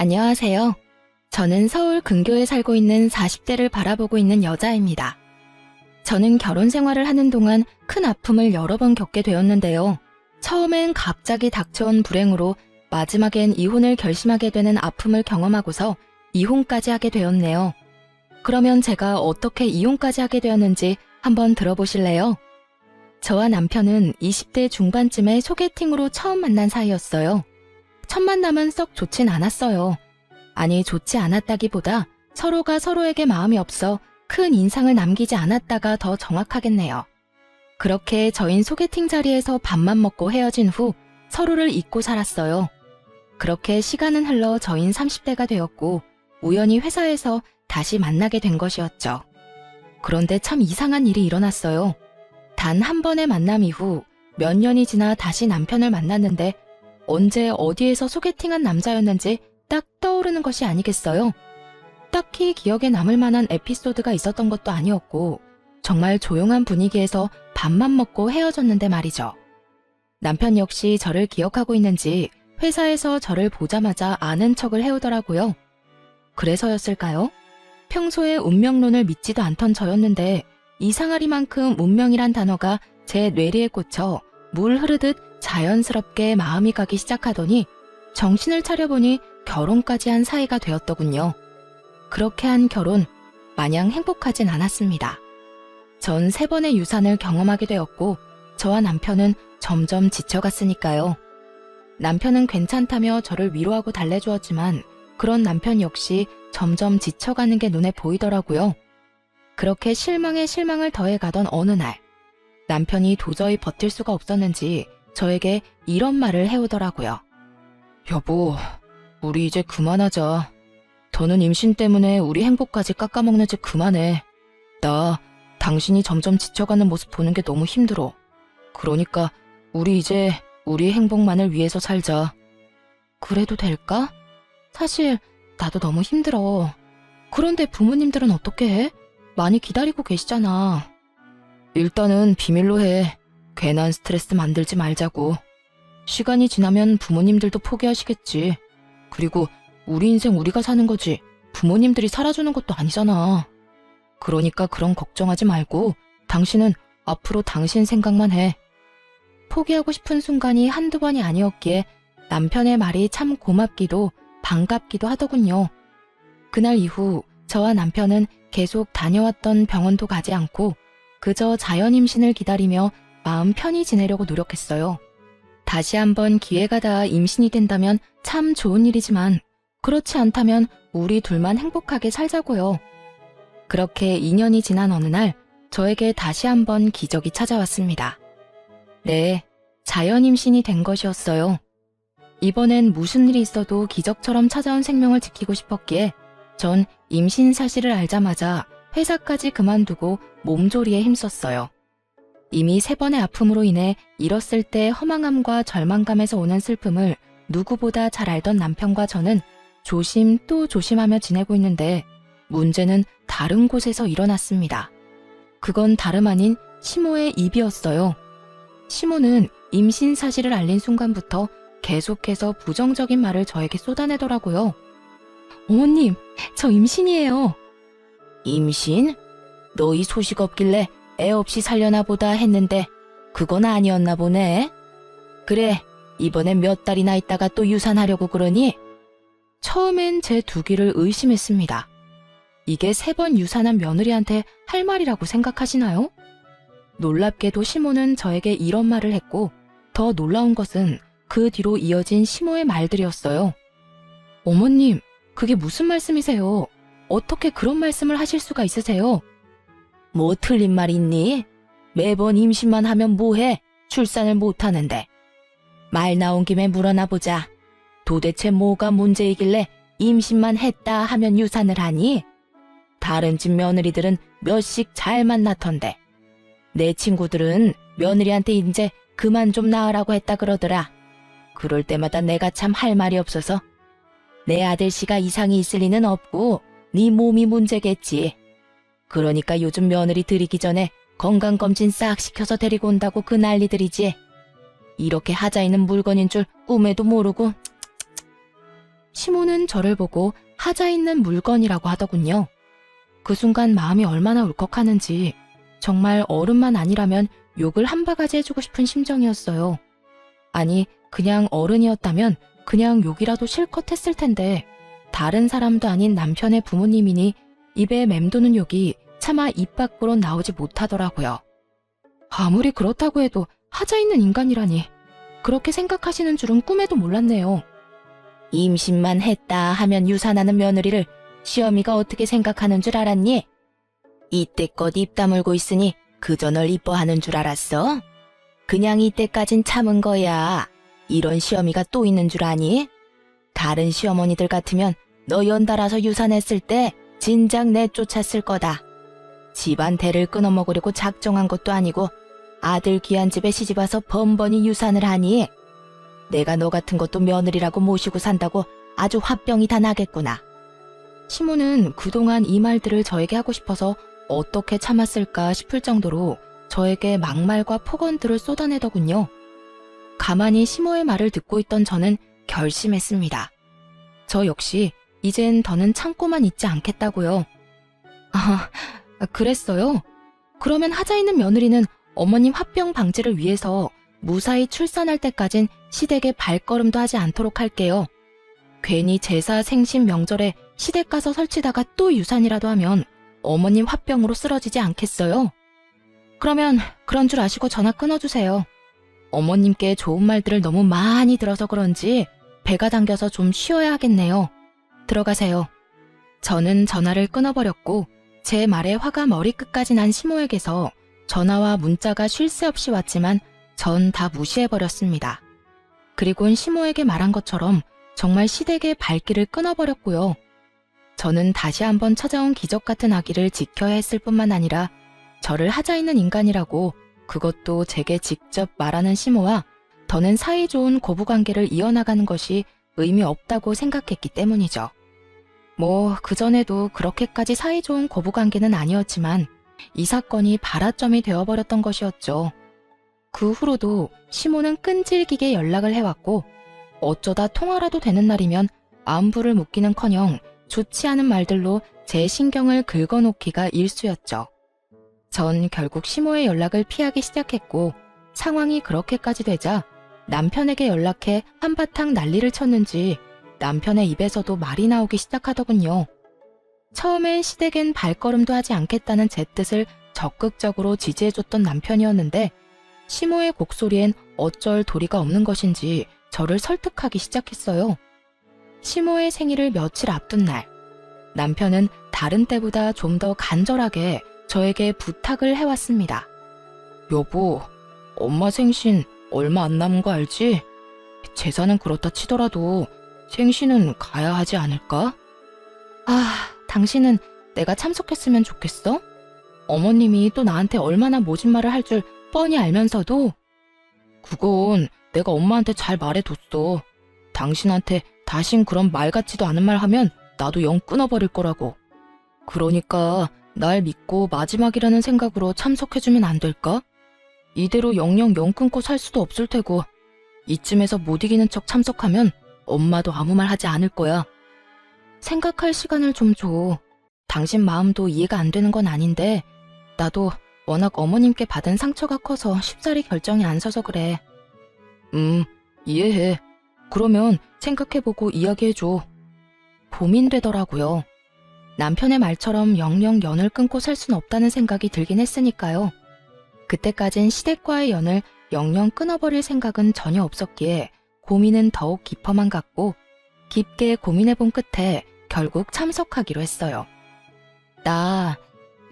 안녕하세요. 저는 서울 근교에 살고 있는 40대를 바라보고 있는 여자입니다. 저는 결혼 생활을 하는 동안 큰 아픔을 여러 번 겪게 되었는데요. 처음엔 갑자기 닥쳐온 불행으로 마지막엔 이혼을 결심하게 되는 아픔을 경험하고서 이혼까지 하게 되었네요. 그러면 제가 어떻게 이혼까지 하게 되었는지 한번 들어보실래요? 저와 남편은 20대 중반쯤에 소개팅으로 처음 만난 사이였어요. 첫 만남은 썩 좋진 않았어요. 아니, 좋지 않았다기보다 서로가 서로에게 마음이 없어 큰 인상을 남기지 않았다가 더 정확하겠네요. 그렇게 저흰 소개팅 자리에서 밥만 먹고 헤어진 후 서로를 잊고 살았어요. 그렇게 시간은 흘러 저흰 30대가 되었고 우연히 회사에서 다시 만나게 된 것이었죠. 그런데 참 이상한 일이 일어났어요. 단 한 번의 만남 이후 몇 년이 지나 다시 남편을 만났는데 언제 어디에서 소개팅한 남자였는지 딱 떠오르는 것이 아니겠어요? 딱히 기억에 남을 만한 에피소드가 있었던 것도 아니었고 정말 조용한 분위기에서 밥만 먹고 헤어졌는데 말이죠. 남편 역시 저를 기억하고 있는지 회사에서 저를 보자마자 아는 척을 해오더라고요. 그래서였을까요? 평소에 운명론을 믿지도 않던 저였는데 이상하리만큼 운명이란 단어가 제 뇌리에 꽂혀 물 흐르듯 자연스럽게 마음이 가기 시작하더니 정신을 차려보니 결혼까지 한 사이가 되었더군요. 그렇게 한 결혼, 마냥 행복하진 않았습니다. 전 3번의 유산을 경험하게 되었고 저와 남편은 점점 지쳐갔으니까요. 남편은 괜찮다며 저를 위로하고 달래주었지만 그런 남편 역시 점점 지쳐가는 게 눈에 보이더라고요. 그렇게 실망에 실망을 더해가던 어느 날 남편이 도저히 버틸 수가 없었는지 저에게 이런 말을 해오더라고요. 여보, 우리 이제 그만하자. 더는 임신 때문에 우리 행복까지 깎아먹는 짓 그만해. 나 당신이 점점 지쳐가는 모습 보는 게 너무 힘들어. 그러니까 우리 이제 우리 행복만을 위해서 살자. 그래도 될까? 사실 나도 너무 힘들어. 그런데 부모님들은 어떻게 해? 많이 기다리고 계시잖아. 일단은 비밀로 해. 괜한 스트레스 만들지 말자고. 시간이 지나면 부모님들도 포기하시겠지. 그리고 우리 인생 우리가 사는 거지 부모님들이 살아주는 것도 아니잖아. 그러니까 그런 걱정하지 말고 당신은 앞으로 당신 생각만 해. 포기하고 싶은 순간이 한두 번이 아니었기에 남편의 말이 참 고맙기도 반갑기도 하더군요. 그날 이후 저와 남편은 계속 다녀왔던 병원도 가지 않고 그저 자연 임신을 기다리며 마음 편히 지내려고 노력했어요. 다시 한번 기회가 닿아 임신이 된다면 참 좋은 일이지만 그렇지 않다면 우리 둘만 행복하게 살자고요. 그렇게 2년이 지난 어느 날 저에게 다시 한번 기적이 찾아왔습니다. 네, 자연 임신이 된 것이었어요. 이번엔 무슨 일이 있어도 기적처럼 찾아온 생명을 지키고 싶었기에 전 임신 사실을 알자마자 회사까지 그만두고 몸조리에 힘썼어요. 이미 3번의 아픔으로 인해 잃었을 때 허망함과 절망감에서 오는 슬픔을 누구보다 잘 알던 남편과 저는 조심 또 조심하며 지내고 있는데 문제는 다른 곳에서 일어났습니다. 그건 다름 아닌 시모의 입이었어요. 시모는 임신 사실을 알린 순간부터 계속해서 부정적인 말을 저에게 쏟아내더라고요. 어머님, 저 임신이에요. 임신? 너 이 소식 없길래 애 없이 살려나 보다 했는데 그건 아니었나 보네. 그래, 이번엔 몇 달이나 있다가 또 유산하려고 그러니? 처음엔 제 두기를 의심했습니다. 이게 3번 유산한 며느리한테 할 말이라고 생각하시나요? 놀랍게도 시모는 저에게 이런 말을 했고 더 놀라운 것은 그 뒤로 이어진 시모의 말들이었어요. 어머님, 그게 무슨 말씀이세요? 어떻게 그런 말씀을 하실 수가 있으세요? 뭐 틀린 말 있니? 매번 임신만 하면 뭐해? 출산을 못하는데. 말 나온 김에 물어나 보자. 도대체 뭐가 문제이길래 임신만 했다 하면 유산을 하니? 다른 집 며느리들은 몇씩 잘 만났던데. 내 친구들은 며느리한테 이제 그만 좀 낳으라고 했다 그러더라. 그럴 때마다 내가 참 할 말이 없어서. 내 아들씨가 이상이 있을 리는 없고 네 몸이 문제겠지. 그러니까 요즘 며느리 들이기 전에 건강검진 싹 시켜서 데리고 온다고 그 난리들이지. 이렇게 하자 있는 물건인 줄 꿈에도 모르고. 시모는 저를 보고 하자 있는 물건이라고 하더군요. 그 순간 마음이 얼마나 울컥하는지 정말 어른만 아니라면 욕을 한 바가지 해주고 싶은 심정이었어요. 아니, 그냥 어른이었다면 그냥 욕이라도 실컷 했을 텐데 다른 사람도 아닌 남편의 부모님이니 입에 맴도는 욕이 차마 입 밖으로 나오지 못하더라고요. 아무리 그렇다고 해도 하자 있는 인간이라니 그렇게 생각하시는 줄은 꿈에도 몰랐네요. 임신만 했다 하면 유산하는 며느리를 시어미가 어떻게 생각하는 줄 알았니? 이때껏 입 다물고 있으니 그저 널 이뻐하는 줄 알았어? 그냥 이때까진 참은 거야. 이런 시어미가 또 있는 줄 아니? 다른 시어머니들 같으면 너 연달아서 유산했을 때 진작 내쫓았을 거다. 집안 대를 끊어먹으려고 작정한 것도 아니고 아들 귀한 집에 시집와서 번번이 유산을 하니 내가 너 같은 것도 며느리라고 모시고 산다고 아주 화병이 다 나겠구나. 시모는 그동안 이 말들을 저에게 하고 싶어서 어떻게 참았을까 싶을 정도로 저에게 막말과 폭언들을 쏟아내더군요. 가만히 시모의 말을 듣고 있던 저는 결심했습니다. 저 역시 이젠 더는 참고만 있지 않겠다고요. 아, 그랬어요? 그러면 하자 있는 며느리는 어머님 화병 방지를 위해서 무사히 출산할 때까진 시댁에 발걸음도 하지 않도록 할게요. 괜히 제사 생신 명절에 시댁 가서 설치다가 또 유산이라도 하면 어머님 화병으로 쓰러지지 않겠어요? 그러면 그런 줄 아시고 전화 끊어주세요. 어머님께 좋은 말들을 너무 많이 들어서 그런지 배가 당겨서 좀 쉬어야 하겠네요. 들어가세요. 저는 전화를 끊어버렸고 제 말에 화가 머리끝까지 난 시모에게서 전화와 문자가 쉴 새 없이 왔지만 전 다 무시해버렸습니다. 그리곤 시모에게 말한 것처럼 정말 시댁의 발길을 끊어버렸고요. 저는 다시 한번 찾아온 기적 같은 아기를 지켜야 했을 뿐만 아니라 저를 하자 있는 인간이라고 그것도 제게 직접 말하는 시모와 더는 사이좋은 고부관계를 이어나가는 것이 의미 없다고 생각했기 때문이죠. 뭐 그전에도 그렇게까지 사이좋은 고부관계는 아니었지만 이 사건이 발화점이 되어버렸던 것이었죠. 그 후로도 시모는 끈질기게 연락을 해왔고 어쩌다 통화라도 되는 날이면 안부를 묻기는커녕 좋지 않은 말들로 제 신경을 긁어놓기가 일쑤였죠. 전 결국 시모의 연락을 피하기 시작했고 상황이 그렇게까지 되자 남편에게 연락해 한바탕 난리를 쳤는지 남편의 입에서도 말이 나오기 시작하더군요. 처음엔 시댁엔 발걸음도 하지 않겠다는 제 뜻을 적극적으로 지지해줬던 남편이었는데 시모의 곡소리엔 어쩔 도리가 없는 것인지 저를 설득하기 시작했어요. 시모의 생일을 며칠 앞둔 날, 남편은 다른 때보다 좀 더 간절하게 저에게 부탁을 해왔습니다. 여보, 엄마 생신 얼마 안 남은 거 알지? 제사는 그렇다 치더라도 생신은 가야 하지 않을까? 아, 당신은 내가 참석했으면 좋겠어? 어머님이 또 나한테 얼마나 모진 말을 할 줄 뻔히 알면서도 그건 내가 엄마한테 잘 말해뒀어. 당신한테 다신 그런 말 같지도 않은 말 하면 나도 영 끊어버릴 거라고. 그러니까 날 믿고 마지막이라는 생각으로 참석해주면 안 될까? 이대로 영영 영 끊고 살 수도 없을 테고 이쯤에서 못 이기는 척 참석하면 엄마도 아무 말 하지 않을 거야. 생각할 시간을 좀 줘. 당신 마음도 이해가 안 되는 건 아닌데 나도 워낙 어머님께 받은 상처가 커서 쉽사리 결정이 안 서서 그래. 이해해. 그러면 생각해보고 이야기해줘. 고민되더라고요. 남편의 말처럼 영영 연을 끊고 살 순 없다는 생각이 들긴 했으니까요. 그때까진 시댁과의 연을 영영 끊어버릴 생각은 전혀 없었기에 고민은 더욱 깊어만 갔고 깊게 고민해본 끝에 결국 참석하기로 했어요. 나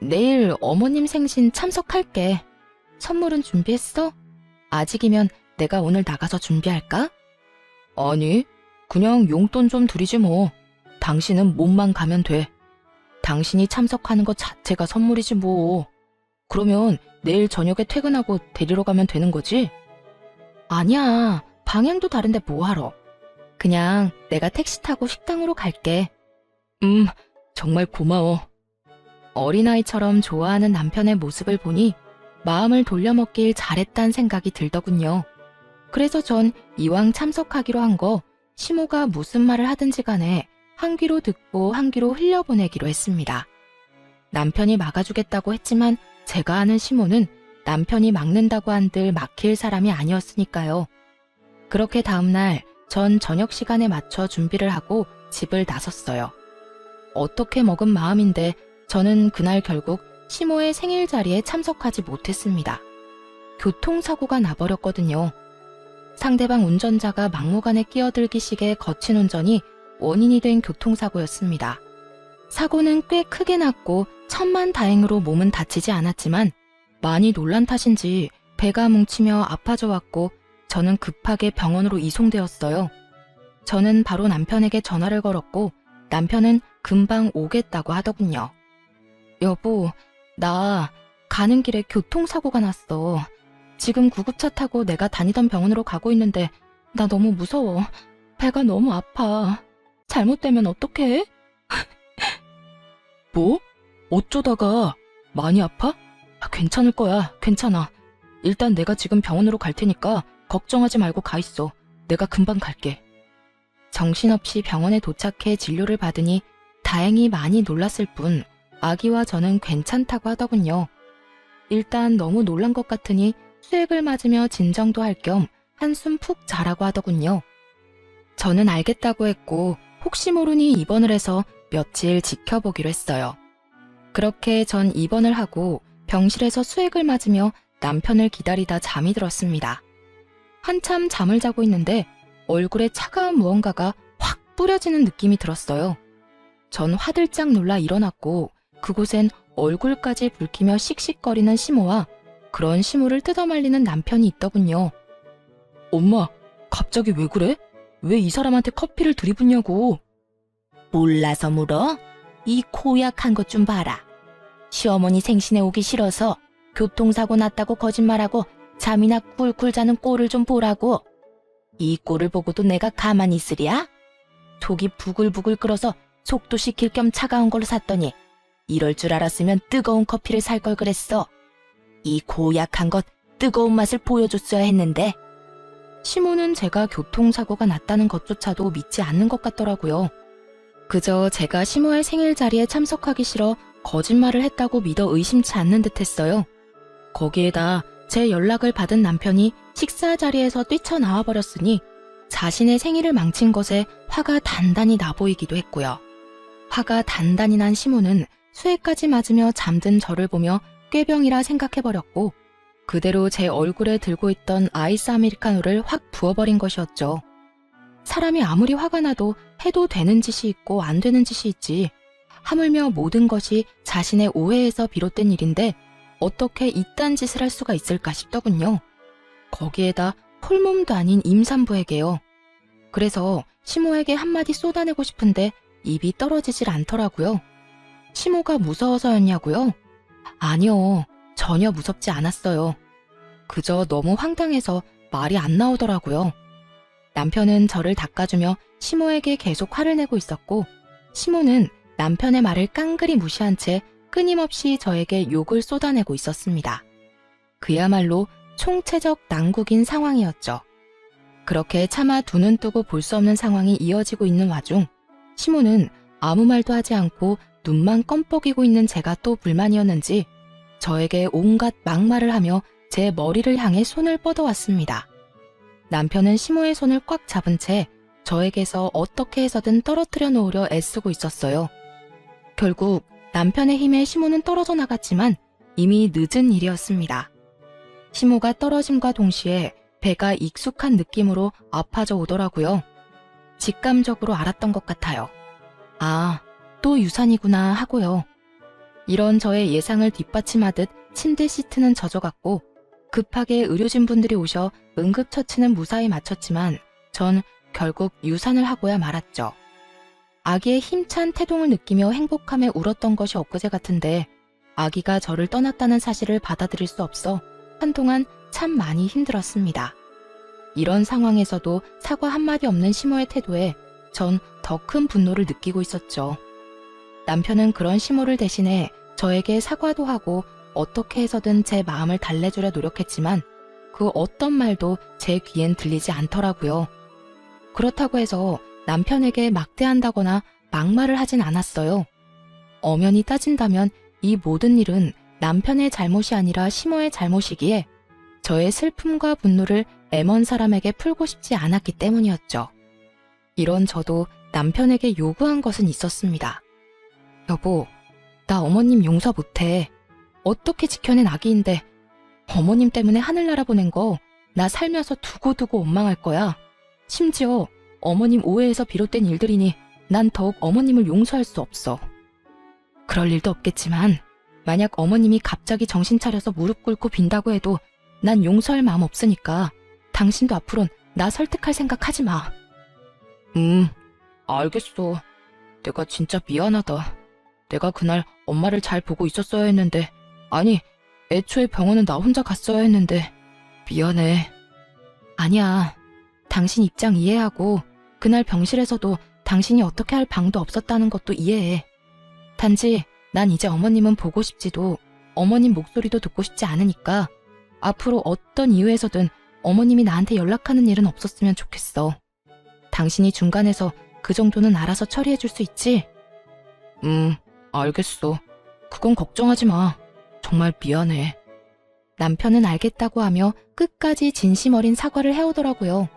내일 어머님 생신 참석할게. 선물은 준비했어? 아직이면 내가 오늘 나가서 준비할까? 아니, 그냥 용돈 좀 드리지 뭐. 당신은 몸만 가면 돼. 당신이 참석하는 것 자체가 선물이지 뭐. 그러면 내일 저녁에 퇴근하고 데리러 가면 되는 거지? 아니야, 방향도 다른데 뭐하러. 그냥 내가 택시 타고 식당으로 갈게. 정말 고마워. 어린아이처럼 좋아하는 남편의 모습을 보니 마음을 돌려먹길 잘했단 생각이 들더군요. 그래서 전 이왕 참석하기로 한 거 시모가 무슨 말을 하든지 간에 한 귀로 듣고 한 귀로 흘려보내기로 했습니다. 남편이 막아주겠다고 했지만 제가 아는 시모는 남편이 막는다고 한들 막힐 사람이 아니었으니까요. 그렇게 다음날 전 저녁 시간에 맞춰 준비를 하고 집을 나섰어요. 어떻게 먹은 마음인데 저는 그날 결국 시모의 생일 자리에 참석하지 못했습니다. 교통사고가 나버렸거든요. 상대방 운전자가 막무가내 끼어들기식의 거친 운전이 원인이 된 교통사고였습니다. 사고는 꽤 크게 났고 천만다행으로 몸은 다치지 않았지만 많이 놀란 탓인지 배가 뭉치며 아파져 왔고 저는 급하게 병원으로 이송되었어요. 저는 바로 남편에게 전화를 걸었고 남편은 금방 오겠다고 하더군요. 여보, 나 가는 길에 교통사고가 났어. 지금 구급차 타고 내가 다니던 병원으로 가고 있는데 나 너무 무서워. 배가 너무 아파. 잘못되면 어떡해? 뭐? 어쩌다가 많이 아파? 괜찮을 거야. 괜찮아. 일단 내가 지금 병원으로 갈 테니까 걱정하지 말고 가 있어. 내가 금방 갈게. 정신없이 병원에 도착해 진료를 받으니 다행히 많이 놀랐을 뿐 아기와 저는 괜찮다고 하더군요. 일단 너무 놀란 것 같으니 수액을 맞으며 진정도 할 겸 한숨 푹 자라고 하더군요. 저는 알겠다고 했고 혹시 모르니 입원을 해서 며칠 지켜보기로 했어요. 그렇게 전 입원을 하고 병실에서 수액을 맞으며 남편을 기다리다 잠이 들었습니다. 한참 잠을 자고 있는데 얼굴에 차가운 무언가가 확 뿌려지는 느낌이 들었어요. 전 화들짝 놀라 일어났고 그곳엔 얼굴까지 붉히며 씩씩거리는 시모와 그런 시모를 뜯어말리는 남편이 있더군요. 엄마, 갑자기 왜 그래? 왜 이 사람한테 커피를 들이붓냐고. 몰라서 물어? 이 고약한 것 좀 봐라. 시어머니 생신에 오기 싫어서 교통사고 났다고 거짓말하고 잠이나 꿀꿀 자는 꼴을 좀 보라고. 이 꼴을 보고도 내가 가만히 있으랴? 속이 부글부글 끓어서 속도 식힐 겸 차가운 걸로 샀더니 이럴 줄 알았으면 뜨거운 커피를 살 걸 그랬어. 이 고약한 것 뜨거운 맛을 보여줬어야 했는데. 시모는 제가 교통사고가 났다는 것조차도 믿지 않는 것 같더라고요. 그저 제가 시모의 생일 자리에 참석하기 싫어 거짓말을 했다고 믿어 의심치 않는 듯 했어요. 거기에다 제 연락을 받은 남편이 식사 자리에서 뛰쳐나와 버렸으니 자신의 생일을 망친 것에 화가 단단히 나 보이기도 했고요. 화가 단단히 난 시모는 수액까지 맞으며 잠든 저를 보며 꾀병이라 생각해버렸고 그대로 제 얼굴에 들고 있던 아이스 아메리카노를 확 부어버린 것이었죠. 사람이 아무리 화가 나도 해도 되는 짓이 있고 안 되는 짓이 있지. 하물며 모든 것이 자신의 오해에서 비롯된 일인데 어떻게 이딴 짓을 할 수가 있을까 싶더군요. 거기에다 홀몸도 아닌 임산부에게요. 그래서 시모에게 한마디 쏟아내고 싶은데 입이 떨어지질 않더라고요. 시모가 무서워서였냐고요? 아니요, 전혀 무섭지 않았어요. 그저 너무 황당해서 말이 안 나오더라고요. 남편은 저를 닦아주며 시모에게 계속 화를 내고 있었고 시모는 남편의 말을 깡그리 무시한 채 끊임없이 저에게 욕을 쏟아내고 있었습니다. 그야말로 총체적 난국인 상황이었죠. 그렇게 차마 두 눈 뜨고 볼 수 없는 상황이 이어지고 있는 와중 시모는 아무 말도 하지 않고 눈만 껌뻑이고 있는 제가 또 불만이었는지 저에게 온갖 막말을 하며 제 머리를 향해 손을 뻗어왔습니다. 남편은 시모의 손을 꽉 잡은 채 저에게서 어떻게 해서든 떨어뜨려 놓으려 애쓰고 있었어요. 결국 남편의 힘에 시모는 떨어져 나갔지만 이미 늦은 일이었습니다. 시모가 떨어짐과 동시에 배가 익숙한 느낌으로 아파져 오더라고요. 직감적으로 알았던 것 같아요. 아, 또 유산이구나 하고요. 이런 저의 예상을 뒷받침하듯 침대 시트는 젖어갔고 급하게 의료진분들이 오셔 응급처치는 무사히 마쳤지만 전 결국 유산을 하고야 말았죠. 아기의 힘찬 태동을 느끼며 행복함에 울었던 것이 엊그제 같은데 아기가 저를 떠났다는 사실을 받아들일 수 없어 한동안 참 많이 힘들었습니다. 이런 상황에서도 사과 한마디 없는 시모의 태도에 전 더 큰 분노를 느끼고 있었죠. 남편은 그런 시모를 대신해 저에게 사과도 하고 어떻게 해서든 제 마음을 달래주려 노력했지만 그 어떤 말도 제 귀엔 들리지 않더라고요. 그렇다고 해서 남편에게 막대한다거나 막말을 하진 않았어요. 엄연히 따진다면 이 모든 일은 남편의 잘못이 아니라 시모의 잘못이기에 저의 슬픔과 분노를 M1 사람에게 풀고 싶지 않았기 때문이었죠. 이런 저도 남편에게 요구한 것은 있었습니다. 여보, 나 어머님 용서 못해. 어떻게 지켜낸 아기인데 어머님 때문에 하늘나라 보낸 거 나 살면서 두고두고 원망할 거야. 심지어 어머님 오해에서 비롯된 일들이니 난 더욱 어머님을 용서할 수 없어. 그럴 일도 없겠지만 만약 어머님이 갑자기 정신 차려서 무릎 꿇고 빈다고 해도 난 용서할 마음 없으니까 당신도 앞으론 나 설득할 생각 하지 마. 알겠어. 내가 진짜 미안하다. 내가 그날 엄마를 잘 보고 있었어야 했는데, 아니, 애초에 병원은 나 혼자 갔어야 했는데 미안해. 아니야. 당신 입장 이해하고 그날 병실에서도 당신이 어떻게 할 방도 없었다는 것도 이해해. 단지 난 이제 어머님은 보고 싶지도 어머님 목소리도 듣고 싶지 않으니까 앞으로 어떤 이유에서든 어머님이 나한테 연락하는 일은 없었으면 좋겠어. 당신이 중간에서 그 정도는 알아서 처리해 줄 수 있지? 알겠어. 그건 걱정하지 마. 정말 미안해. 남편은 알겠다고 하며 끝까지 진심 어린 사과를 해오더라고요.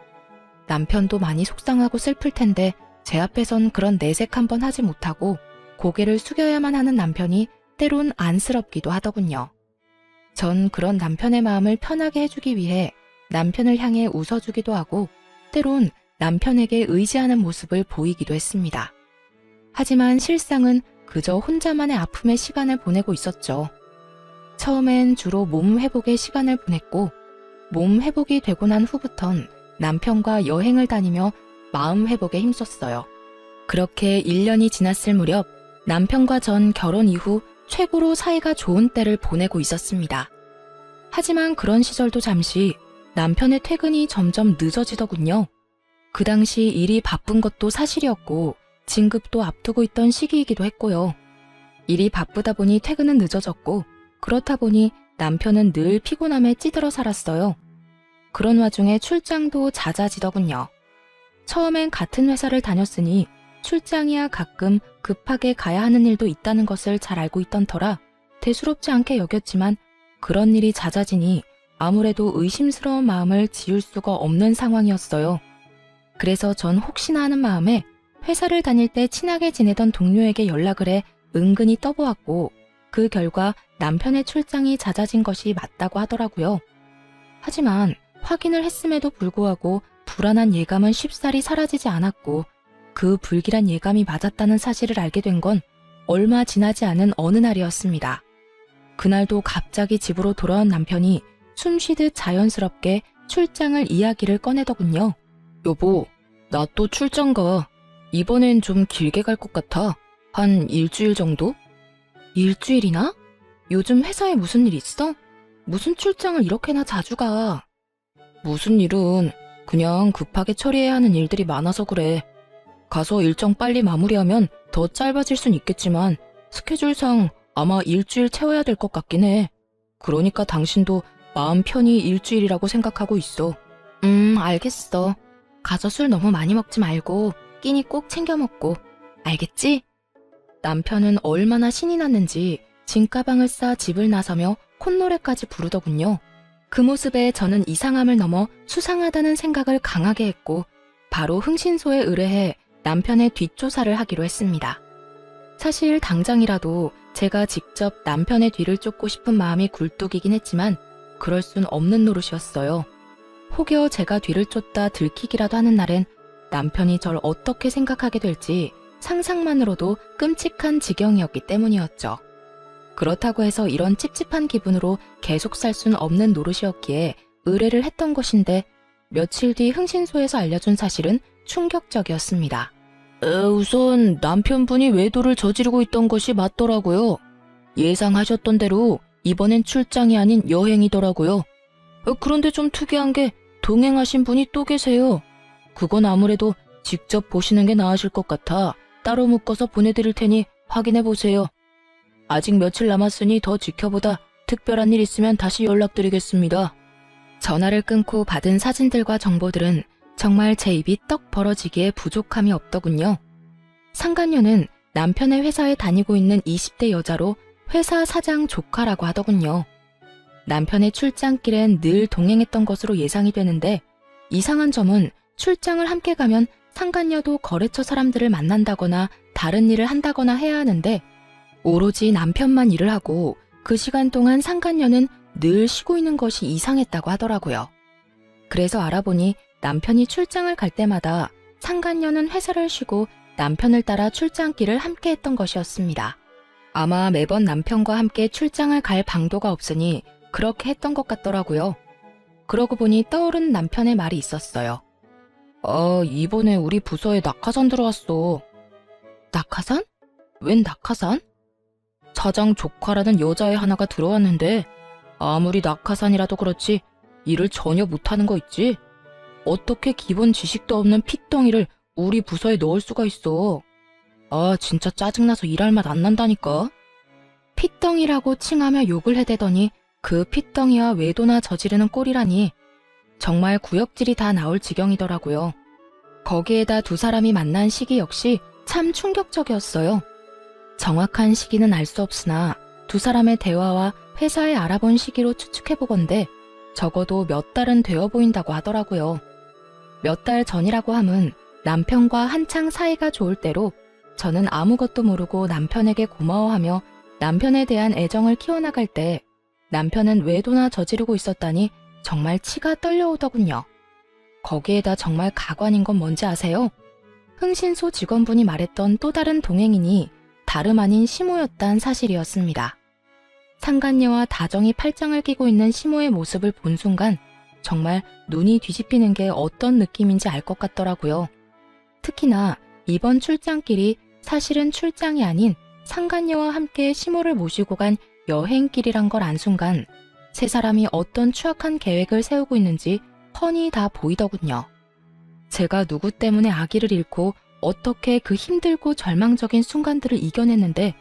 남편도 많이 속상하고 슬플 텐데 제 앞에선 그런 내색 한번 하지 못하고 고개를 숙여야만 하는 남편이 때론 안쓰럽기도 하더군요. 전 그런 남편의 마음을 편하게 해주기 위해 남편을 향해 웃어주기도 하고 때론 남편에게 의지하는 모습을 보이기도 했습니다. 하지만 실상은 그저 혼자만의 아픔의 시간을 보내고 있었죠. 처음엔 주로 몸 회복의 시간을 보냈고 몸 회복이 되고 난 후부턴 남편과 여행을 다니며 마음 회복에 힘썼어요. 그렇게 1년이 지났을 무렵 남편과 전 결혼 이후 최고로 사이가 좋은 때를 보내고 있었습니다. 하지만 그런 시절도 잠시 남편의 퇴근이 점점 늦어지더군요. 그 당시 일이 바쁜 것도 사실이었고 진급도 앞두고 있던 시기이기도 했고요. 일이 바쁘다 보니 퇴근은 늦어졌고 그렇다 보니 남편은 늘 피곤함에 찌들어 살았어요. 그런 와중에 출장도 잦아지더군요. 처음엔 같은 회사를 다녔으니 출장이야 가끔 급하게 가야 하는 일도 있다는 것을 잘 알고 있던 터라 대수롭지 않게 여겼지만 그런 일이 잦아지니 아무래도 의심스러운 마음을 지울 수가 없는 상황이었어요. 그래서 전 혹시나 하는 마음에 회사를 다닐 때 친하게 지내던 동료에게 연락을 해 은근히 떠보았고 그 결과 남편의 출장이 잦아진 것이 맞다고 하더라고요. 하지만 확인을 했음에도 불구하고 불안한 예감은 쉽사리 사라지지 않았고 그 불길한 예감이 맞았다는 사실을 알게 된 건 얼마 지나지 않은 어느 날이었습니다. 그날도 갑자기 집으로 돌아온 남편이 숨쉬듯 자연스럽게 출장을 이야기를 꺼내더군요. 여보, 나 또 출장 가. 이번엔 좀 길게 갈 것 같아. 한 일주일 정도? 일주일이나? 요즘 회사에 무슨 일 있어? 무슨 출장을 이렇게나 자주 가? 무슨 일은 그냥 급하게 처리해야 하는 일들이 많아서 그래. 가서 일정 빨리 마무리하면 더 짧아질 순 있겠지만 스케줄상 아마 일주일 채워야 될 것 같긴 해. 그러니까 당신도 마음 편히 일주일이라고 생각하고 있어. 알겠어. 가서 술 너무 많이 먹지 말고 끼니 꼭 챙겨 먹고. 알겠지? 남편은 얼마나 신이 났는지 짐가방을 싸 집을 나서며 콧노래까지 부르더군요. 그 모습에 저는 이상함을 넘어 수상하다는 생각을 강하게 했고 바로 흥신소에 의뢰해 남편의 뒷조사를 하기로 했습니다. 사실 당장이라도 제가 직접 남편의 뒤를 쫓고 싶은 마음이 굴뚝이긴 했지만 그럴 순 없는 노릇이었어요. 혹여 제가 뒤를 쫓다 들키기라도 하는 날엔 남편이 절 어떻게 생각하게 될지 상상만으로도 끔찍한 지경이었기 때문이었죠. 그렇다고 해서 이런 찝찝한 기분으로 계속 살 순 없는 노릇이었기에 의뢰를 했던 것인데 며칠 뒤 흥신소에서 알려준 사실은 충격적이었습니다. 우선 남편분이 외도를 저지르고 있던 것이 맞더라고요. 예상하셨던 대로 이번엔 출장이 아닌 여행이더라고요. 그런데 좀 특이한 게 동행하신 분이 또 계세요. 그건 아무래도 직접 보시는 게 나으실 것 같아 따로 묶어서 보내드릴 테니 확인해보세요. 아직 며칠 남았으니 더 지켜보다 특별한 일 있으면 다시 연락드리겠습니다. 전화를 끊고 받은 사진들과 정보들은 정말 제 입이 떡 벌어지기에 부족함이 없더군요. 상간녀는 남편의 회사에 다니고 있는 20대 여자로 회사 사장 조카라고 하더군요. 남편의 출장길엔 늘 동행했던 것으로 예상이 되는데 이상한 점은 출장을 함께 가면 상간녀도 거래처 사람들을 만난다거나 다른 일을 한다거나 해야 하는데 오로지 남편만 일을 하고 그 시간 동안 상간녀는 늘 쉬고 있는 것이 이상했다고 하더라고요. 그래서 알아보니 남편이 출장을 갈 때마다 상간녀는 회사를 쉬고 남편을 따라 출장길을 함께 했던 것이었습니다. 아마 매번 남편과 함께 출장을 갈 방도가 없으니 그렇게 했던 것 같더라고요. 그러고 보니 떠오른 남편의 말이 있었어요. 이번에 우리 부서에 낙하산 들어왔어. 낙하산? 웬 낙하산? 사장 조카라는 여자애 하나가 들어왔는데 아무리 낙하산이라도 그렇지 일을 전혀 못하는 거 있지? 어떻게 기본 지식도 없는 핏덩이를 우리 부서에 넣을 수가 있어. 진짜 짜증나서 일할 맛 안 난다니까. 핏덩이라고 칭하며 욕을 해대더니 그 핏덩이와 외도나 저지르는 꼴이라니 정말 구역질이 다 나올 지경이더라고요. 거기에다 두 사람이 만난 시기 역시 참 충격적이었어요. 정확한 시기는 알 수 없으나 두 사람의 대화와 회사에 알아본 시기로 추측해보건대 적어도 몇 달은 되어 보인다고 하더라고요. 몇 달 전이라고 함은 남편과 한창 사이가 좋을 때로 저는 아무것도 모르고 남편에게 고마워하며 남편에 대한 애정을 키워나갈 때 남편은 외도나 저지르고 있었다니 정말 치가 떨려오더군요. 거기에다 정말 가관인 건 뭔지 아세요? 흥신소 직원분이 말했던 또 다른 동행인이 다름 아닌 시모였단 사실이었습니다. 상간녀와 다정히 팔짱을 끼고 있는 시모의 모습을 본 순간 정말 눈이 뒤집히는 게 어떤 느낌인지 알 것 같더라고요. 특히나 이번 출장길이 사실은 출장이 아닌 상간녀와 함께 시모를 모시고 간 여행길이란 걸 안 순간 세 사람이 어떤 추악한 계획을 세우고 있는지 훤히 다 보이더군요. 제가 누구 때문에 아기를 잃고 어떻게 그 힘들고 절망적인 순간들을 이겨냈는데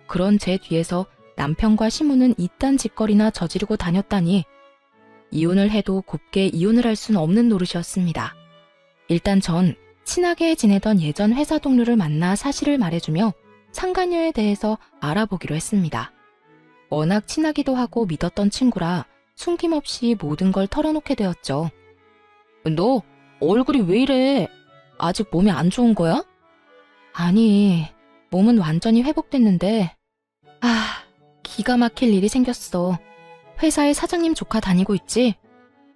그런 제 뒤에서 남편과 시모는 이딴 짓거리나 저지르고 다녔다니 이혼을 해도 곱게 이혼을 할 수는 없는 노릇이었습니다. 일단 전 친하게 지내던 예전 회사 동료를 만나 사실을 말해주며 상간녀에 대해서 알아보기로 했습니다. 워낙 친하기도 하고 믿었던 친구라 숨김없이 모든 걸 털어놓게 되었죠. 너 얼굴이 왜 이래? 아직 몸이 안 좋은 거야? 아니, 몸은 완전히 회복됐는데 기가 막힐 일이 생겼어. 회사에 사장님 조카 다니고 있지?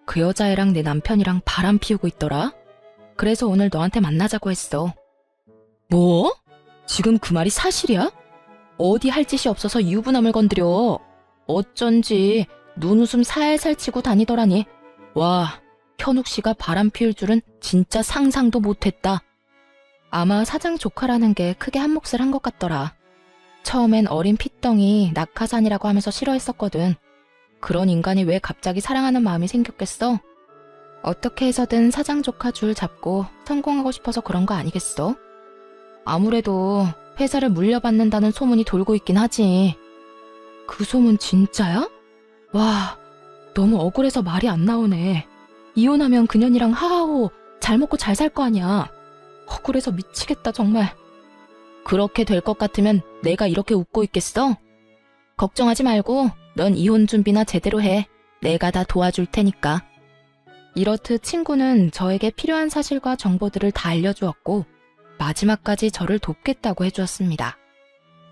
그 여자애랑 내 남편이랑 바람 피우고 있더라. 그래서 오늘 너한테 만나자고 했어. 뭐? 지금 그 말이 사실이야? 어디 할 짓이 없어서 유부남을 건드려. 어쩐지 눈웃음 살살 치고 다니더라니. 와, 현욱 씨가 바람 피울 줄은 진짜 상상도 못했다. 아마 사장 조카라는 게 크게 한몫을 한 것 같더라. 처음엔 어린 핏덩이 낙하산이라고 하면서 싫어했었거든. 그런 인간이 왜 갑자기 사랑하는 마음이 생겼겠어? 어떻게 해서든 사장 조카 줄 잡고 성공하고 싶어서 그런 거 아니겠어? 아무래도 회사를 물려받는다는 소문이 돌고 있긴 하지. 그 소문 진짜야? 와, 너무 억울해서 말이 안 나오네. 이혼하면 그년이랑 하하호 잘 먹고 잘 살 거 아니야. 억울해서 미치겠다 정말. 그렇게 될 것 같으면 내가 이렇게 웃고 있겠어? 걱정하지 말고 넌 이혼 준비나 제대로 해. 내가 다 도와줄 테니까. 이렇듯 친구는 저에게 필요한 사실과 정보들을 다 알려주었고 마지막까지 저를 돕겠다고 해주었습니다.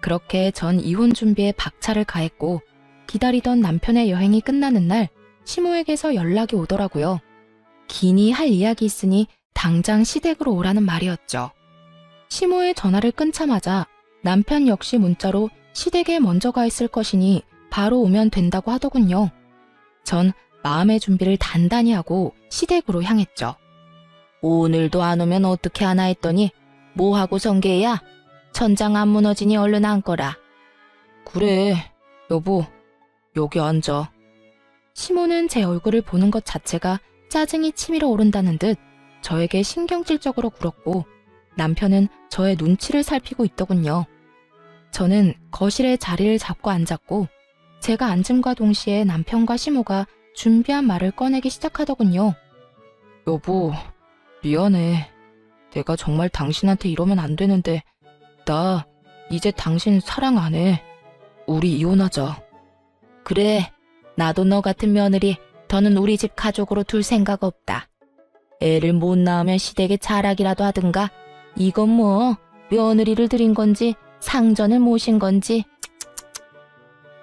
그렇게 전 이혼 준비에 박차를 가했고 기다리던 남편의 여행이 끝나는 날 시모에게서 연락이 오더라고요. 기니 할 이야기 있으니 당장 시댁으로 오라는 말이었죠. 시모의 전화를 끊자마자 남편 역시 문자로 시댁에 먼저 가 있을 것이니 바로 오면 된다고 하더군요. 전 마음의 준비를 단단히 하고 시댁으로 향했죠. 오늘도 안 오면 어떻게 하나 했더니 뭐하고 성게야? 천장 안 무너지니 얼른 앉거라. 그래, 여보, 여기 앉아. 시모는 제 얼굴을 보는 것 자체가 짜증이 치밀어 오른다는 듯 저에게 신경질적으로 굴었고 남편은 저의 눈치를 살피고 있더군요. 저는 거실에 자리를 잡고 앉았고 제가 앉음과 동시에 남편과 시모가 준비한 말을 꺼내기 시작하더군요. 여보, 미안해. 내가 정말 당신한테 이러면 안 되는데 나 이제 당신 사랑 안 해. 우리 이혼하자. 그래, 나도 너 같은 며느리 더는 우리 집 가족으로 둘 생각 없다. 애를 못 낳으면 시댁에 자락이라도 하든가. 이건 뭐 며느리를 들인 건지 상전을 모신 건지.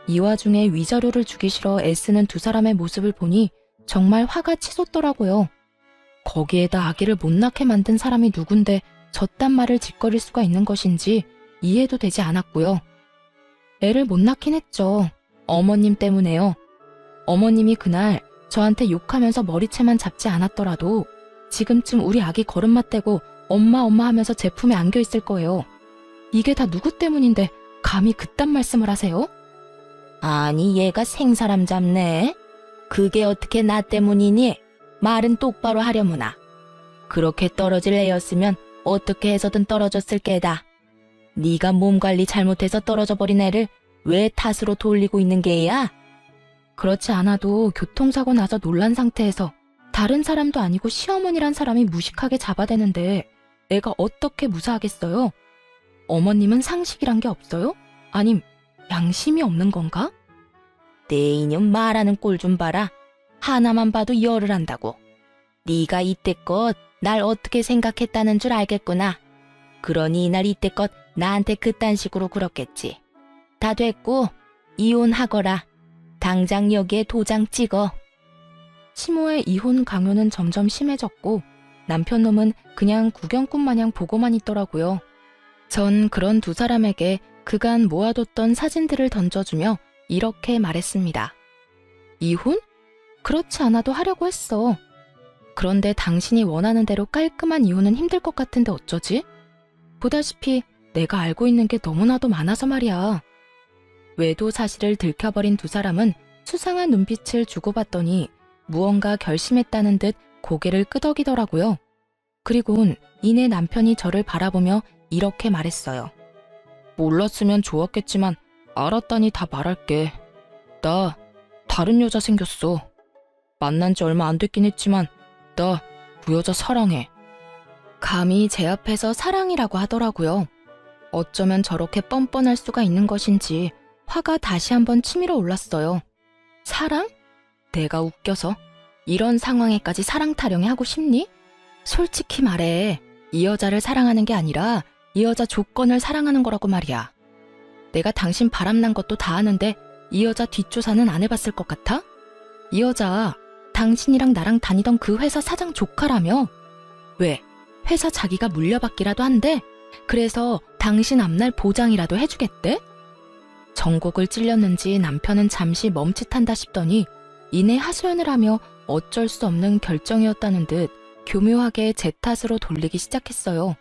이 와중에 위자료를 주기 싫어 애쓰는 두 사람의 모습을 보니 정말 화가 치솟더라고요. 거기에다 아기를 못 낳게 만든 사람이 누군데 저딴 말을 짓거릴 수가 있는 것인지 이해도 되지 않았고요. 애를 못 낳긴 했죠. 어머님 때문에요. 어머님이 그날 저한테 욕하면서 머리채만 잡지 않았더라도 지금쯤 우리 아기 걸음마 떼고 엄마 하면서 제품에 안겨 있을 거예요. 이게 다 누구 때문인데 감히 그딴 말씀을 하세요? 아니, 얘가 생사람 잡네. 그게 어떻게 나 때문이니? 말은 똑바로 하려무나. 그렇게 떨어질 애였으면 어떻게 해서든 떨어졌을 게다. 네가 몸 관리 잘못해서 떨어져 버린 애를 왜 탓으로 돌리고 있는 게야? 그렇지 않아도 교통사고 나서 놀란 상태에서 다른 사람도 아니고 시어머니란 사람이 무식하게 잡아대는데 애가 어떻게 무사하겠어요? 어머님은 상식이란 게 없어요? 아님 양심이 없는 건가? 내 이년 말하는 꼴 좀 봐라. 하나만 봐도 열을 한다고. 네가 이때껏 날 어떻게 생각했다는 줄 알겠구나. 그러니 이날 이때껏 나한테 그딴 식으로 굴었겠지. 다 됐고 이혼하거라. 당장 여기에 도장 찍어. 시모의 이혼 강요는 점점 심해졌고 남편 놈은 그냥 구경꾼 마냥 보고만 있더라고요. 전 그런 두 사람에게 그간 모아뒀던 사진들을 던져주며 이렇게 말했습니다. 이혼? 그렇지 않아도 하려고 했어. 그런데 당신이 원하는 대로 깔끔한 이혼은 힘들 것 같은데 어쩌지? 보다시피 내가 알고 있는 게 너무나도 많아서 말이야. 외도 사실을 들켜버린 두 사람은 수상한 눈빛을 주고받더니 무언가 결심했다는 듯 고개를 끄덕이더라고요. 그리곤 이내 남편이 저를 바라보며 이렇게 말했어요. 몰랐으면 좋았겠지만 알았다니 다 말할게. 나 다른 여자 생겼어. 만난 지 얼마 안 됐긴 했지만 나 그 여자 사랑해. 감히 제 앞에서 사랑이라고 하더라고요. 어쩌면 저렇게 뻔뻔할 수가 있는 것인지 화가 다시 한번 치밀어 올랐어요. 사랑? 내가 웃겨서 이런 상황에까지 사랑 타령이 하고 싶니? 솔직히 말해. 이 여자를 사랑하는 게 아니라 이 여자 조건을 사랑하는 거라고 말이야. 내가 당신 바람난 것도 다 아는데 이 여자 뒷조사는 안 해봤을 것 같아? 이 여자 당신이랑 나랑 다니던 그 회사 사장 조카라며? 왜? 회사 자기가 물려받기라도 한대? 그래서 당신 앞날 보장이라도 해주겠대? 전곡을 찔렸는지 남편은 잠시 멈칫한다 싶더니 이내 하소연을 하며 어쩔 수 없는 결정이었다는 듯 교묘하게 제 탓으로 돌리기 시작했어요.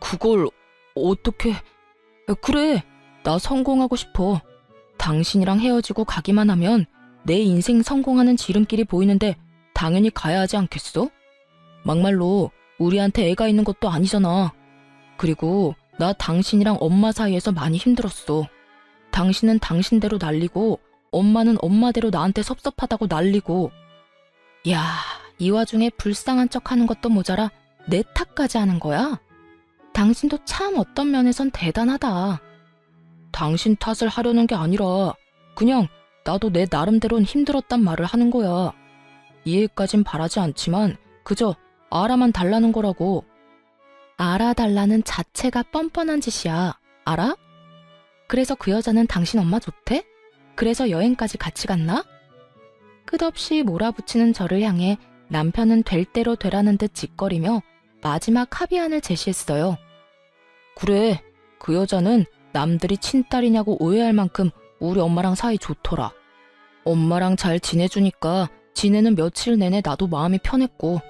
그걸 어떻게... 그래, 나 성공하고 싶어. 당신이랑 헤어지고 가기만 하면 내 인생 성공하는 지름길이 보이는데 당연히 가야 하지 않겠어? 막말로 우리한테 애가 있는 것도 아니잖아. 그리고 나 당신이랑 엄마 사이에서 많이 힘들었어. 당신은 당신대로 난리고 엄마는 엄마대로 나한테 섭섭하다고 난리고. 야, 이 와중에 불쌍한 척하는 것도 모자라 내 탓까지 하는 거야? 당신도 참 어떤 면에선 대단하다. 당신 탓을 하려는 게 아니라 그냥 나도 내 나름대로는 힘들었단 말을 하는 거야. 이해까진 바라지 않지만 그저 알아만 달라는 거라고. 알아달라는 자체가 뻔뻔한 짓이야. 알아? 그래서 그 여자는 당신 엄마 좋대? 그래서 여행까지 같이 갔나? 끝없이 몰아붙이는 저를 향해 남편은 될 대로 되라는 듯 짓거리며 마지막 합의안을 제시했어요. 그래, 그 여자는 남들이 친딸이냐고 오해할 만큼 우리 엄마랑 사이 좋더라. 엄마랑 잘 지내주니까 지내는 며칠 내내 나도 마음이 편했고.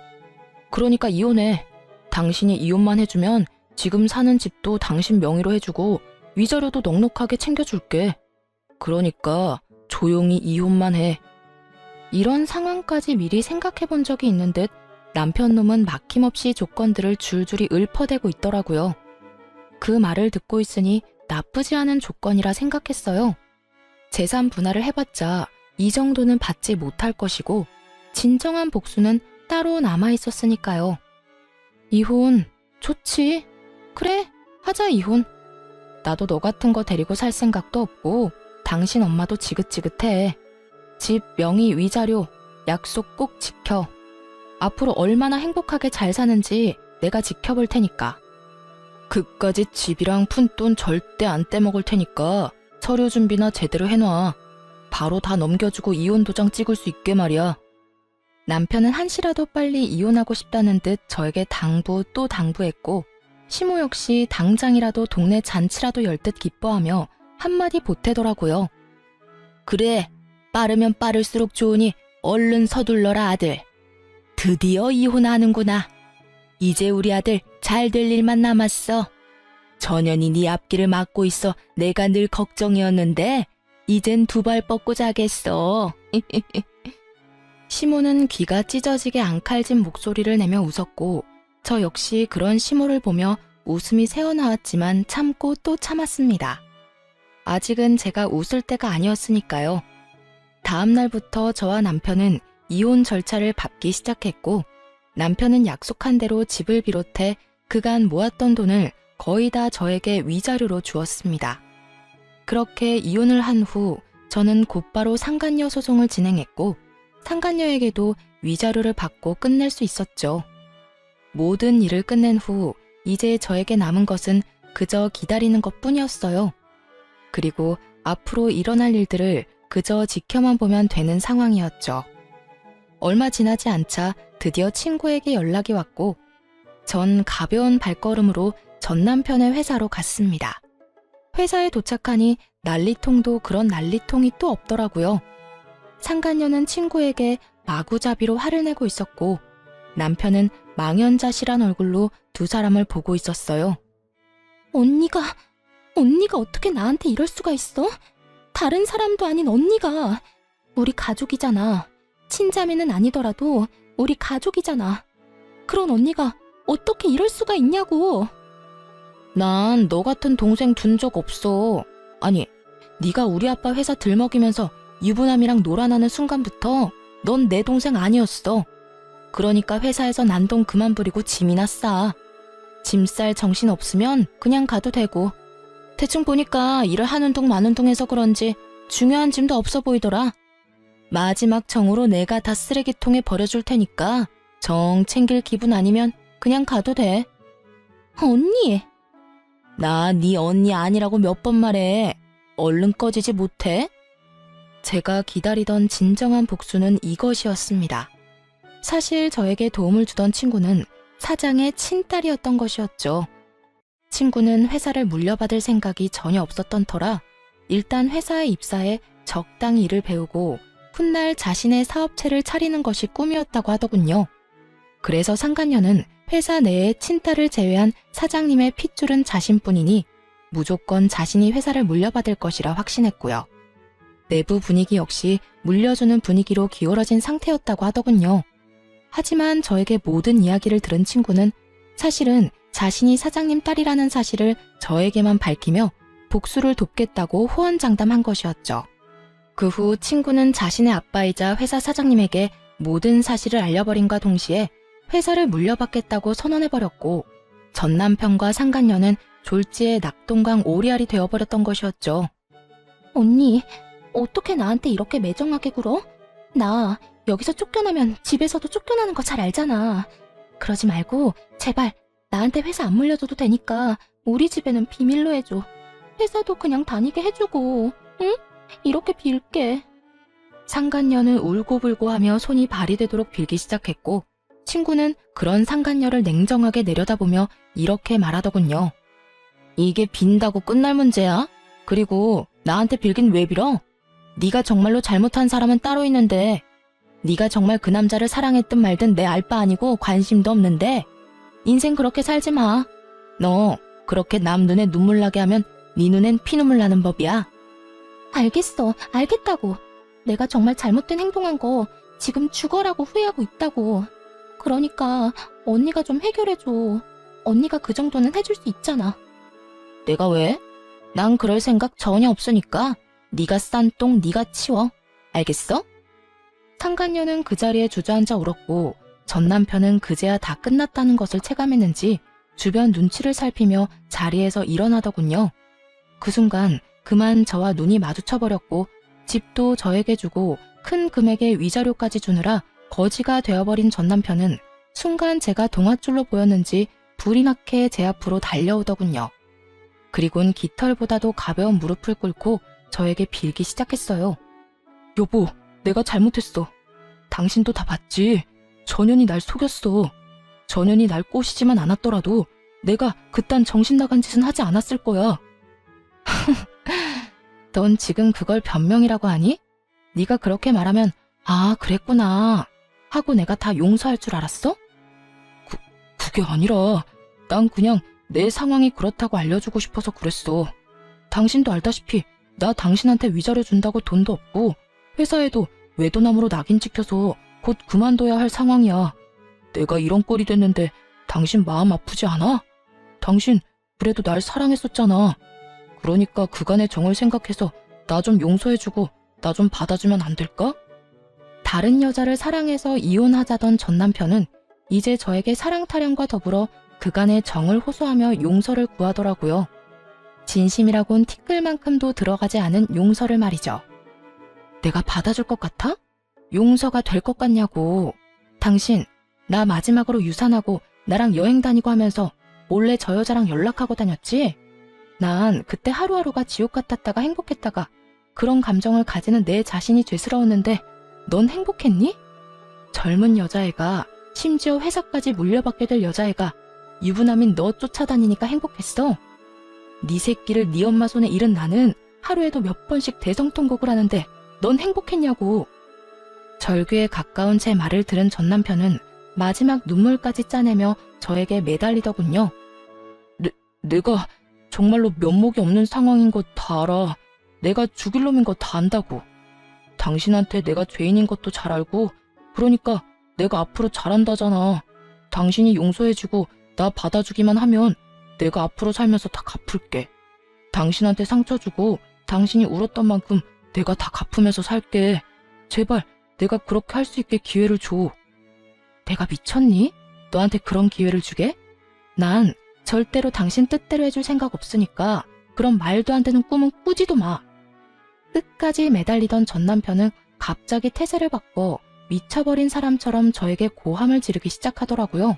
그러니까 이혼해. 당신이 이혼만 해주면 지금 사는 집도 당신 명의로 해주고 위자료도 넉넉하게 챙겨줄게. 그러니까 조용히 이혼만 해. 이런 상황까지 미리 생각해 본 적이 있는 듯 남편 놈은 막힘없이 조건들을 줄줄이 읊어대고 있더라고요. 그 말을 듣고 있으니 나쁘지 않은 조건이라 생각했어요. 재산 분할을 해봤자 이 정도는 받지 못할 것이고 진정한 복수는 따로 남아 있었으니까요. 이혼 좋지. 그래, 하자 이혼. 나도 너 같은 거 데리고 살 생각도 없고 당신 엄마도 지긋지긋해. 집, 명의, 위자료, 약속 꼭 지켜. 앞으로 얼마나 행복하게 잘 사는지 내가 지켜볼 테니까. 그까짓 집이랑 푼돈 절대 안 떼먹을 테니까 서류 준비나 제대로 해놔. 바로 다 넘겨주고 이혼 도장 찍을 수 있게 말이야. 남편은 한시라도 빨리 이혼하고 싶다는 듯 저에게 당부 또 당부했고, 시모 역시 당장이라도 동네 잔치라도 열 듯 기뻐하며 한마디 보태더라고요. 그래, 빠르면 빠를수록 좋으니 얼른 서둘러라 아들. 드디어 이혼하는구나. 이제 우리 아들 잘 될 일만 남았어. 전현이 네 앞길을 막고 있어 내가 늘 걱정이었는데 이젠 두 발 뻗고 자겠어. 시모는 귀가 찢어지게 앙칼진 목소리를 내며 웃었고, 저 역시 그런 시모를 보며 웃음이 새어나왔지만 참고 또 참았습니다. 아직은 제가 웃을 때가 아니었으니까요. 다음 날부터 저와 남편은 이혼 절차를 밟기 시작했고, 남편은 약속한 대로 집을 비롯해 그간 모았던 돈을 거의 다 저에게 위자료로 주었습니다. 그렇게 이혼을 한 후 저는 곧바로 상간녀 소송을 진행했고, 상간녀에게도 위자료를 받고 끝낼 수 있었죠. 모든 일을 끝낸 후 이제 저에게 남은 것은 그저 기다리는 것뿐이었어요. 그리고 앞으로 일어날 일들을 그저 지켜만 보면 되는 상황이었죠. 얼마 지나지 않자 드디어 친구에게 연락이 왔고, 전 가벼운 발걸음으로 전 남편의 회사로 갔습니다. 회사에 도착하니 난리통도 그런 난리통이 또 없더라고요. 상간녀는 친구에게 마구잡이로 화를 내고 있었고, 남편은 망연자실한 얼굴로 두 사람을 보고 있었어요. 언니가 어떻게 나한테 이럴 수가 있어? 다른 사람도 아닌 언니가. 우리 가족이잖아. 친자매는 아니더라도 우리 가족이잖아. 그런 언니가 어떻게 이럴 수가 있냐고. 난 너 같은 동생 둔 적 없어. 아니, 네가 우리 아빠 회사 들먹이면서 유부남이랑 놀아나는 순간부터 넌 내 동생 아니었어. 그러니까 회사에서 난동 그만 부리고 짐이나 싸. 짐 쌀 정신 없으면 그냥 가도 되고. 대충 보니까 일을 하는 둥 마는 둥 해서 그런지 중요한 짐도 없어 보이더라. 마지막 정으로 내가 다 쓰레기통에 버려줄 테니까 정 챙길 기분 아니면 그냥 가도 돼. 언니! 나 네 언니 아니라고 몇 번 말해. 얼른 꺼지지 못해? 제가 기다리던 진정한 복수는 이것이었습니다. 사실 저에게 도움을 주던 친구는 사장의 친딸이었던 것이었죠. 친구는 회사를 물려받을 생각이 전혀 없었던 터라 일단 회사에 입사해 적당히 일을 배우고 훗날 자신의 사업체를 차리는 것이 꿈이었다고 하더군요. 그래서 상간녀는 회사 내에 친딸을 제외한 사장님의 핏줄은 자신뿐이니 무조건 자신이 회사를 물려받을 것이라 확신했고요. 내부 분위기 역시 물려주는 분위기로 기울어진 상태였다고 하더군요. 하지만 저에게 모든 이야기를 들은 친구는 사실은 자신이 사장님 딸이라는 사실을 저에게만 밝히며 복수를 돕겠다고 호언장담한 것이었죠. 그 후 친구는 자신의 아빠이자 회사 사장님에게 모든 사실을 알려버림과 동시에 회사를 물려받겠다고 선언해버렸고, 전 남편과 상간녀는 졸지에 낙동강 오리알이 되어버렸던 것이었죠. 언니, 어떻게 나한테 이렇게 매정하게 굴어? 나 여기서 쫓겨나면 집에서도 쫓겨나는 거 잘 알잖아. 그러지 말고 제발 나한테 회사 안 물려줘도 되니까 우리 집에는 비밀로 해줘. 회사도 그냥 다니게 해주고, 응? 이렇게 빌게. 상간녀는 울고불고 하며 손이 발이 되도록 빌기 시작했고, 친구는 그런 상간녀를 냉정하게 내려다보며 이렇게 말하더군요. 이게 빈다고 끝날 문제야? 그리고 나한테 빌긴 왜 빌어? 네가 정말로 잘못한 사람은 따로 있는데, 네가 정말 그 남자를 사랑했든 말든 내 알 바 아니고 관심도 없는데 인생 그렇게 살지 마. 너 그렇게 남 눈에 눈물 나게 하면 네 눈엔 피눈물 나는 법이야. 알겠어, 알겠다고. 내가 정말 잘못된 행동한 거 지금 죽어라고 후회하고 있다고. 그러니까 언니가 좀 해결해줘. 언니가 그 정도는 해줄 수 있잖아. 내가 왜? 난 그럴 생각 전혀 없으니까 네가 싼 똥 네가 치워. 알겠어? 상간녀는 그 자리에 주저앉아 울었고, 전 남편은 그제야 다 끝났다는 것을 체감했는지 주변 눈치를 살피며 자리에서 일어나더군요. 그 순간 그만 저와 눈이 마주쳐버렸고 집도 저에게 주고 큰 금액의 위자료까지 주느라 거지가 되어버린 전 남편은 순간 제가 동아줄로 보였는지 불이 나게 제 앞으로 달려오더군요. 그리곤 깃털보다도 가벼운 무릎을 꿇고 저에게 빌기 시작했어요. 여보, 내가 잘못했어. 당신도 다 봤지. 전현이 날 속였어. 전현이 날 꼬시지만 않았더라도 내가 그딴 정신 나간 짓은 하지 않았을 거야. 넌 지금 그걸 변명이라고 하니? 네가 그렇게 말하면 아, 그랬구나 하고 내가 다 용서할 줄 알았어? 그게 아니라 난 그냥 내 상황이 그렇다고 알려주고 싶어서 그랬어. 당신도 알다시피 나 당신한테 위자료 준다고 돈도 없고 회사에도 외도남으로 낙인 찍혀서 곧 그만둬야 할 상황이야. 내가 이런 꼴이 됐는데 당신 마음 아프지 않아? 당신 그래도 날 사랑했었잖아. 그러니까 그간의 정을 생각해서 나 좀 용서해주고 나 좀 받아주면 안 될까? 다른 여자를 사랑해서 이혼하자던 전 남편은 이제 저에게 사랑 타령과 더불어 그간의 정을 호소하며 용서를 구하더라고요. 진심이라곤 티끌만큼도 들어가지 않은 용서를 말이죠. 내가 받아줄 것 같아? 용서가 될 것 같냐고. 당신, 나 마지막으로 유산하고 나랑 여행 다니고 하면서 몰래 저 여자랑 연락하고 다녔지? 난 그때 하루하루가 지옥 같았다가 행복했다가 그런 감정을 가지는 내 자신이 죄스러웠는데 넌 행복했니? 젊은 여자애가, 심지어 회사까지 물려받게 될 여자애가 유부남인 너 쫓아다니니까 행복했어? 네 새끼를 네 엄마 손에 잃은 나는 하루에도 몇 번씩 대성통곡을 하는데 넌 행복했냐고. 절규에 가까운 제 말을 들은 전 남편은 마지막 눈물까지 짜내며 저에게 매달리더군요. 내가 정말로 면목이 없는 상황인 거 다 알아. 내가 죽일 놈인 거 다 안다고. 당신한테 내가 죄인인 것도 잘 알고 그러니까 내가 앞으로 잘한다잖아. 당신이 용서해주고 나 받아주기만 하면 내가 앞으로 살면서 다 갚을게. 당신한테 상처 주고 당신이 울었던 만큼 내가 다 갚으면서 살게. 제발 내가 그렇게 할 수 있게 기회를 줘. 내가 미쳤니? 너한테 그런 기회를 주게? 난 절대로 당신 뜻대로 해줄 생각 없으니까 그런 말도 안 되는 꿈은 꾸지도 마. 끝까지 매달리던 전 남편은 갑자기 태세를 바꿔 미쳐버린 사람처럼 저에게 고함을 지르기 시작하더라고요.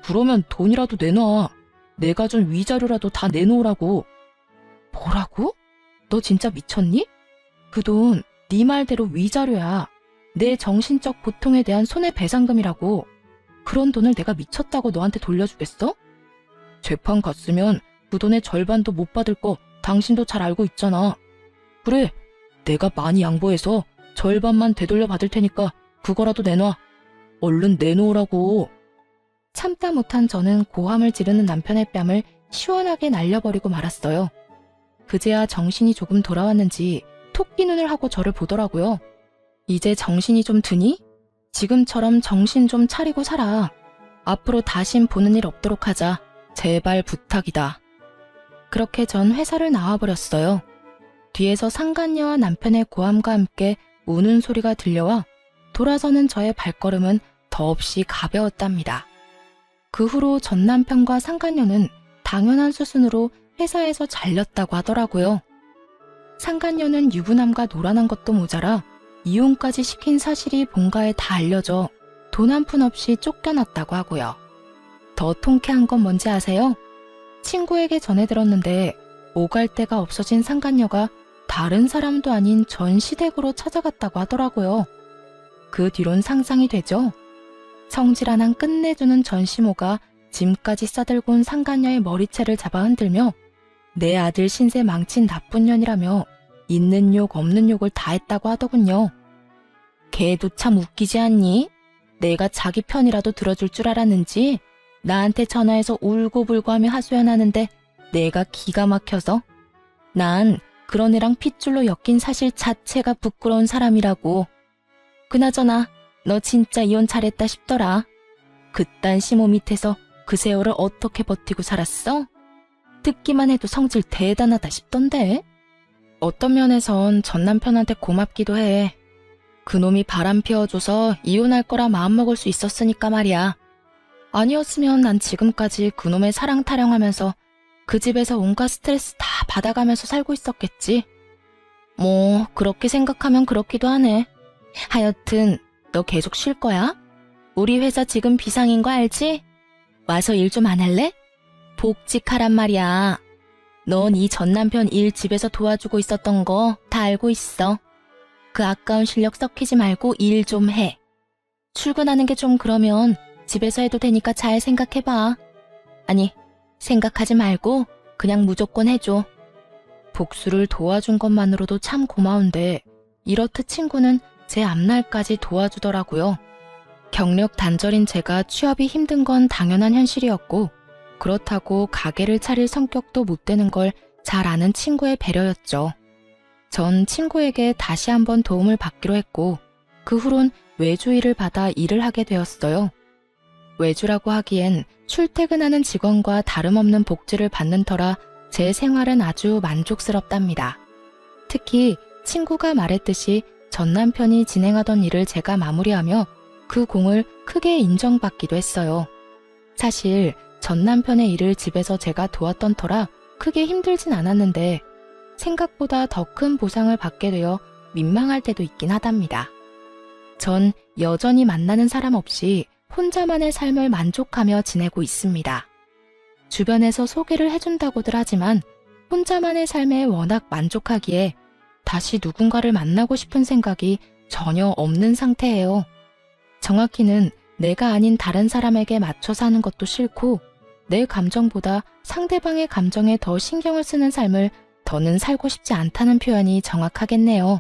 그러면 돈이라도 내놔. 내가 준 위자료라도 다 내놓으라고. 뭐라고? 너 진짜 미쳤니? 그 돈 네 말대로 위자료야. 내 정신적 고통에 대한 손해배상금이라고. 그런 돈을 내가 미쳤다고 너한테 돌려주겠어? 재판 갔으면 그 돈의 절반도 못 받을 거 당신도 잘 알고 있잖아. 그래, 내가 많이 양보해서 절반만 되돌려 받을 테니까 그거라도 내놔. 얼른 내놓으라고. 참다 못한 저는 고함을 지르는 남편의 뺨을 시원하게 날려버리고 말았어요. 그제야 정신이 조금 돌아왔는지 토끼 눈을 하고 저를 보더라고요. 이제 정신이 좀 드니? 지금처럼 정신 좀 차리고 살아. 앞으로 다신 보는 일 없도록 하자. 제발 부탁이다. 그렇게 전 회사를 나와버렸어요. 뒤에서 상간녀와 남편의 고함과 함께 우는 소리가 들려와 돌아서는 저의 발걸음은 더없이 가벼웠답니다. 그 후로 전 남편과 상간녀는 당연한 수순으로 회사에서 잘렸다고 하더라고요. 상간녀는 유부남과 놀아난 것도 모자라 이혼까지 시킨 사실이 본가에 다 알려져 돈 한 푼 없이 쫓겨났다고 하고요. 더 통쾌한 건 뭔지 아세요? 친구에게 전해 들었는데 오갈 데가 없어진 상간녀가 다른 사람도 아닌 전 시댁으로 찾아갔다고 하더라고요. 그 뒤론 상상이 되죠? 성질 하나 끝내주는 전 시모가 짐까지 싸들고 온 상간녀의 머리채를 잡아 흔들며 내 아들 신세 망친 나쁜 년이라며 있는 욕 없는 욕을 다 했다고 하더군요. 걔도 참 웃기지 않니? 내가 자기 편이라도 들어줄 줄 알았는지 나한테 전화해서 울고불고 하며 하소연하는데 내가 기가 막혀서. 난 그런 애랑 핏줄로 엮인 사실 자체가 부끄러운 사람이라고. 그나저나 너 진짜 이혼 잘했다 싶더라. 그딴 시모 밑에서 그 세월을 어떻게 버티고 살았어? 듣기만 해도 성질 대단하다 싶던데. 어떤 면에선 전 남편한테 고맙기도 해. 그놈이 바람 피워줘서 이혼할 거라 마음먹을 수 있었으니까 말이야. 아니었으면 난 지금까지 그놈의 사랑 타령하면서 그 집에서 온갖 스트레스 다 받아가면서 살고 있었겠지. 뭐 그렇게 생각하면 그렇기도 하네. 하여튼 너 계속 쉴 거야? 우리 회사 지금 비상인 거 알지? 와서 일 좀 안 할래? 복직하란 말이야. 넌 이 전 남편 일 집에서 도와주고 있었던 거 다 알고 있어. 그 아까운 실력 썩히지 말고 일 좀 해. 출근하는 게 좀 그러면 집에서 해도 되니까 잘 생각해봐. 아니, 생각하지 말고 그냥 무조건 해줘. 복수를 도와준 것만으로도 참 고마운데 이렇듯 친구는 제 앞날까지 도와주더라고요. 경력 단절인 제가 취업이 힘든 건 당연한 현실이었고 그렇다고 가게를 차릴 성격도 못 되는 걸 잘 아는 친구의 배려였죠. 전 친구에게 다시 한번 도움을 받기로 했고 그 후론 외주 일을 받아 일을 하게 되었어요. 외주라고 하기엔 출퇴근하는 직원과 다름없는 복지를 받는 터라 제 생활은 아주 만족스럽답니다. 특히 친구가 말했듯이 전 남편이 진행하던 일을 제가 마무리하며 그 공을 크게 인정받기도 했어요. 사실 전 남편의 일을 집에서 제가 도왔던 터라 크게 힘들진 않았는데 생각보다 더 큰 보상을 받게 되어 민망할 때도 있긴 하답니다. 전 여전히 만나는 사람 없이 혼자만의 삶을 만족하며 지내고 있습니다. 주변에서 소개를 해준다고들 하지만 혼자만의 삶에 워낙 만족하기에 다시 누군가를 만나고 싶은 생각이 전혀 없는 상태예요. 정확히는 내가 아닌 다른 사람에게 맞춰 사는 것도 싫고 내 감정보다 상대방의 감정에 더 신경을 쓰는 삶을 더는 살고 싶지 않다는 표현이 정확하겠네요.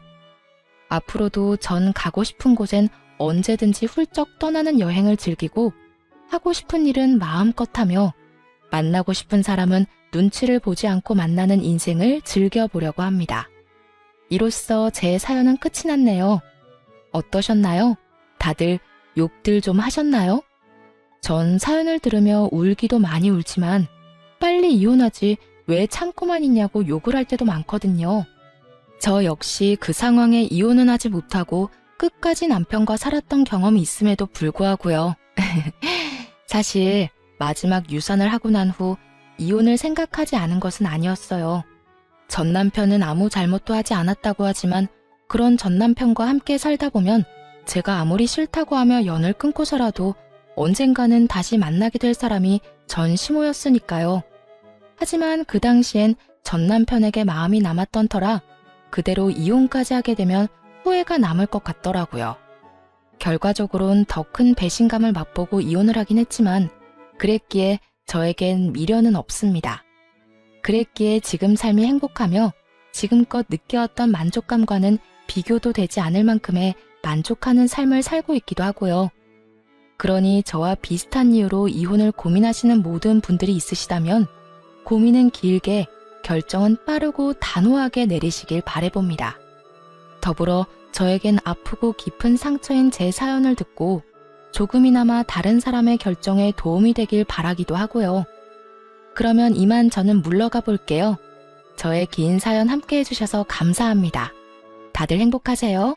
앞으로도 전 가고 싶은 곳엔 언제든지 훌쩍 떠나는 여행을 즐기고 하고 싶은 일은 마음껏 하며 만나고 싶은 사람은 눈치를 보지 않고 만나는 인생을 즐겨보려고 합니다. 이로써 제 사연은 끝이 났네요. 어떠셨나요? 다들 욕들 좀 하셨나요? 전 사연을 들으며 울기도 많이 울지만 빨리 이혼하지 왜 참고만 있냐고 욕을 할 때도 많거든요. 저 역시 그 상황에 이혼은 하지 못하고 끝까지 남편과 살았던 경험이 있음에도 불구하고요. 사실 마지막 유산을 하고 난 후 이혼을 생각하지 않은 것은 아니었어요. 전 남편은 아무 잘못도 하지 않았다고 하지만 그런 전 남편과 함께 살다 보면 제가 아무리 싫다고 하며 연을 끊고서라도 언젠가는 다시 만나게 될 사람이 전 시모였으니까요. 하지만 그 당시엔 전 남편에게 마음이 남았던 터라 그대로 이혼까지 하게 되면 후회가 남을 것 같더라고요. 결과적으론 더 큰 배신감을 맛보고 이혼을 하긴 했지만 그랬기에 저에겐 미련은 없습니다. 그랬기에 지금 삶이 행복하며 지금껏 느껴왔던 만족감과는 비교도 되지 않을 만큼의 만족하는 삶을 살고 있기도 하고요. 그러니 저와 비슷한 이유로 이혼을 고민하시는 모든 분들이 있으시다면 고민은 길게, 결정은 빠르고 단호하게 내리시길 바라봅니다. 더불어 저에겐 아프고 깊은 상처인 제 사연을 듣고 조금이나마 다른 사람의 결정에 도움이 되길 바라기도 하고요. 그러면 이만 저는 물러가 볼게요. 저의 긴 사연 함께 해주셔서 감사합니다. 다들 행복하세요.